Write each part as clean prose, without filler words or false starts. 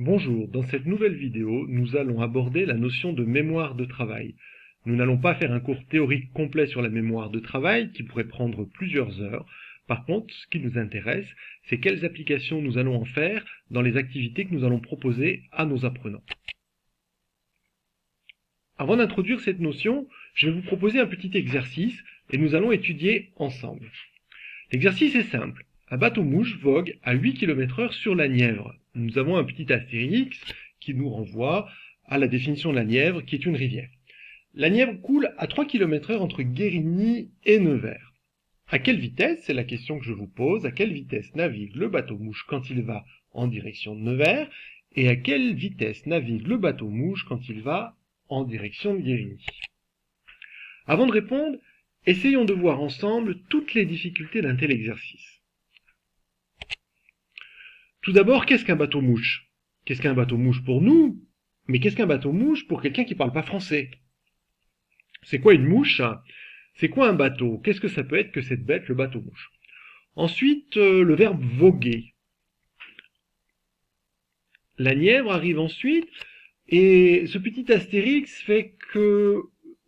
Bonjour, dans cette nouvelle vidéo, nous allons aborder la notion de mémoire de travail. Nous n'allons pas faire un cours théorique complet sur la mémoire de travail qui pourrait prendre plusieurs heures. Par contre, ce qui nous intéresse, c'est quelles applications nous allons en faire dans les activités que nous allons proposer à nos apprenants. Avant d'introduire cette notion, je vais vous proposer un petit exercice et nous allons étudier ensemble. L'exercice est simple. Un bateau-mouche vogue à 8 km/h sur la Nièvre. Nous avons un petit astérix qui nous renvoie à la définition de la Nièvre, qui est une rivière. La Nièvre coule à 3 km/h entre Guérigny et Nevers. À quelle vitesse, c'est la question que je vous pose, à quelle vitesse navigue le bateau-mouche quand il va en direction de Nevers, et à quelle vitesse navigue le bateau-mouche quand il va en direction de Guérigny? Avant de répondre, essayons de voir ensemble toutes les difficultés d'un tel exercice. Tout d'abord, qu'est-ce qu'un bateau-mouche? Qu'est-ce qu'un bateau-mouche pour nous? Mais qu'est-ce qu'un bateau-mouche pour quelqu'un qui ne parle pas français? C'est quoi une mouche? C'est quoi un bateau? Qu'est-ce que ça peut être que cette bête, le bateau-mouche? Ensuite, le verbe voguer. La Nièvre arrive ensuite, et ce petit astérix fait que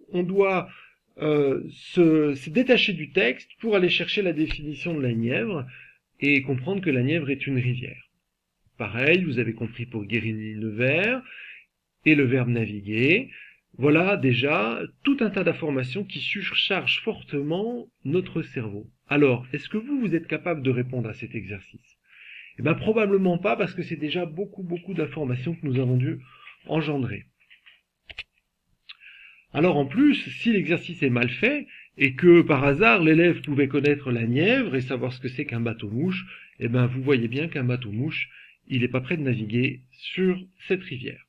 on doit se détacher du texte pour aller chercher la définition de la Nièvre et comprendre que la Nièvre est une rivière. Pareil, vous avez compris pour Guérigny-Nevers et le verbe naviguer. Voilà déjà tout un tas d'informations qui surchargent fortement notre cerveau. Alors, est-ce que vous êtes capable de répondre à cet exercice? Eh bien, probablement pas, parce que c'est déjà beaucoup d'informations que nous avons dû engendrer. Alors en plus, si l'exercice est mal fait, et que par hasard l'élève pouvait connaître la Nièvre et savoir ce que c'est qu'un bateau-mouche, eh bien vous voyez bien qu'un bateau-mouche, il n'est pas prêt de naviguer sur cette rivière.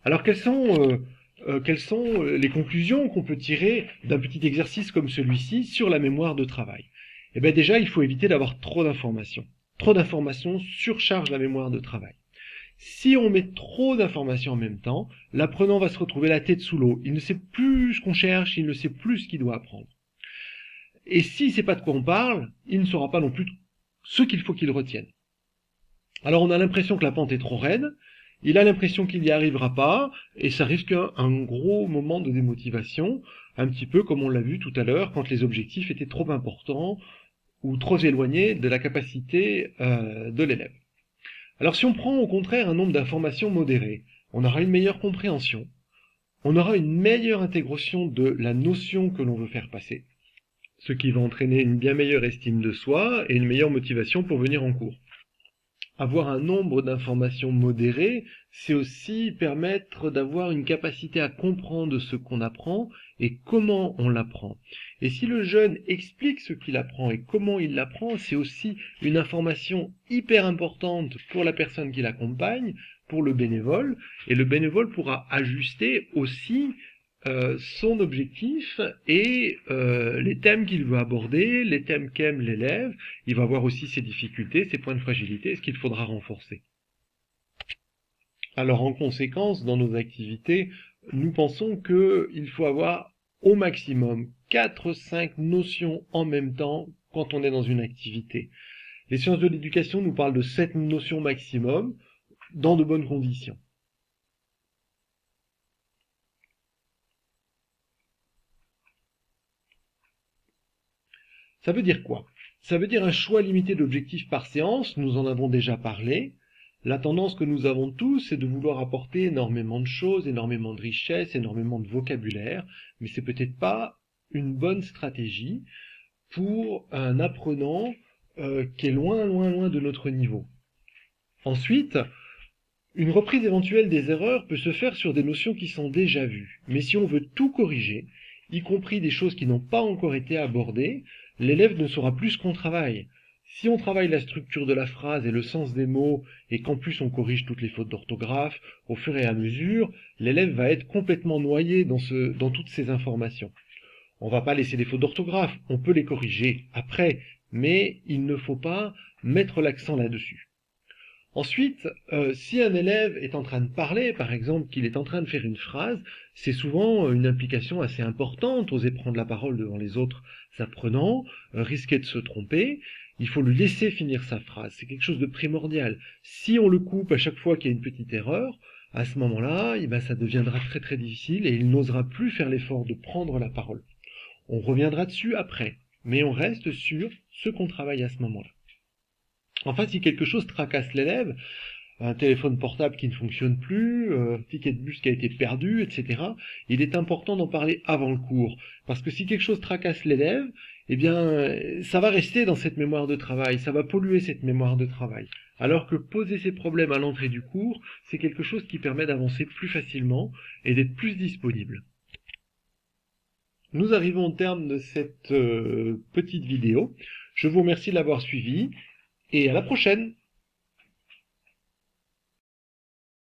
Alors quelles sont les conclusions qu'on peut tirer d'un petit exercice comme celui-ci sur la mémoire de travail? Eh bien déjà, il faut éviter d'avoir trop d'informations. Trop d'informations surchargent la mémoire de travail. Si on met trop d'informations en même temps, l'apprenant va se retrouver la tête sous l'eau. Il ne sait plus ce qu'on cherche, il ne sait plus ce qu'il doit apprendre. Et s'il ne sait pas de quoi on parle, il ne saura pas non plus ce qu'il faut qu'il retienne. Alors on a l'impression que la pente est trop raide, il a l'impression qu'il n'y arrivera pas, et ça risque un gros moment de démotivation, un petit peu comme on l'a vu tout à l'heure quand les objectifs étaient trop importants ou trop éloignés de la capacité de l'élève. Alors si on prend au contraire un nombre d'informations modéré, on aura une meilleure compréhension, on aura une meilleure intégration de la notion que l'on veut faire passer, ce qui va entraîner une bien meilleure estime de soi et une meilleure motivation pour venir en cours. Avoir un nombre d'informations modéré, c'est aussi permettre d'avoir une capacité à comprendre ce qu'on apprend et comment on l'apprend. Et si le jeune explique ce qu'il apprend et comment il l'apprend, c'est aussi une information hyper importante pour la personne qui l'accompagne, pour le bénévole, et le bénévole pourra ajuster aussi son objectif et les thèmes qu'il veut aborder, les thèmes qu'aime l'élève. Il va voir aussi ses difficultés, ses points de fragilité, ce qu'il faudra renforcer. Alors en conséquence, dans nos activités, nous pensons qu'il faut avoir au maximum 4-5 notions en même temps quand on est dans une activité. Les sciences de l'éducation nous parlent de 7 notions maximum dans de bonnes conditions. Ça veut dire quoi? Ça veut dire un choix limité d'objectifs par séance, nous en avons déjà parlé. La tendance que nous avons tous, c'est de vouloir apporter énormément de choses, énormément de richesses, énormément de vocabulaire, mais c'est peut-être pas une bonne stratégie pour un apprenant qui est loin de notre niveau. Ensuite, une reprise éventuelle des erreurs peut se faire sur des notions qui sont déjà vues. Mais si on veut tout corriger, y compris des choses qui n'ont pas encore été abordées, l'élève ne saura plus ce qu'on travaille. Si on travaille la structure de la phrase et le sens des mots, et qu'en plus on corrige toutes les fautes d'orthographe, au fur et à mesure, l'élève va être complètement noyé dans toutes ces informations. On ne va pas laisser des fautes d'orthographe, on peut les corriger après, mais il ne faut pas mettre l'accent là-dessus. Ensuite, si un élève est en train de parler, par exemple qu'il est en train de faire une phrase, c'est souvent une implication assez importante, oser prendre la parole devant les autres apprenants, risquer de se tromper, Il faut lui laisser finir sa phrase, c'est quelque chose de primordial. Si on le coupe à chaque fois qu'il y a une petite erreur, à ce moment-là, eh ben, ça deviendra très très difficile et il n'osera plus faire l'effort de prendre la parole. On reviendra dessus après, mais on reste sur ce qu'on travaille à ce moment-là. Enfin, si quelque chose tracasse l'élève, un téléphone portable qui ne fonctionne plus, un ticket de bus qui a été perdu, etc., il est important d'en parler avant le cours. Parce que si quelque chose tracasse l'élève, eh bien, ça va rester dans cette mémoire de travail, ça va polluer cette mémoire de travail. Alors que poser ces problèmes à l'entrée du cours, c'est quelque chose qui permet d'avancer plus facilement et d'être plus disponible. Nous arrivons au terme de cette petite vidéo. Je vous remercie de l'avoir suivie et à la prochaine!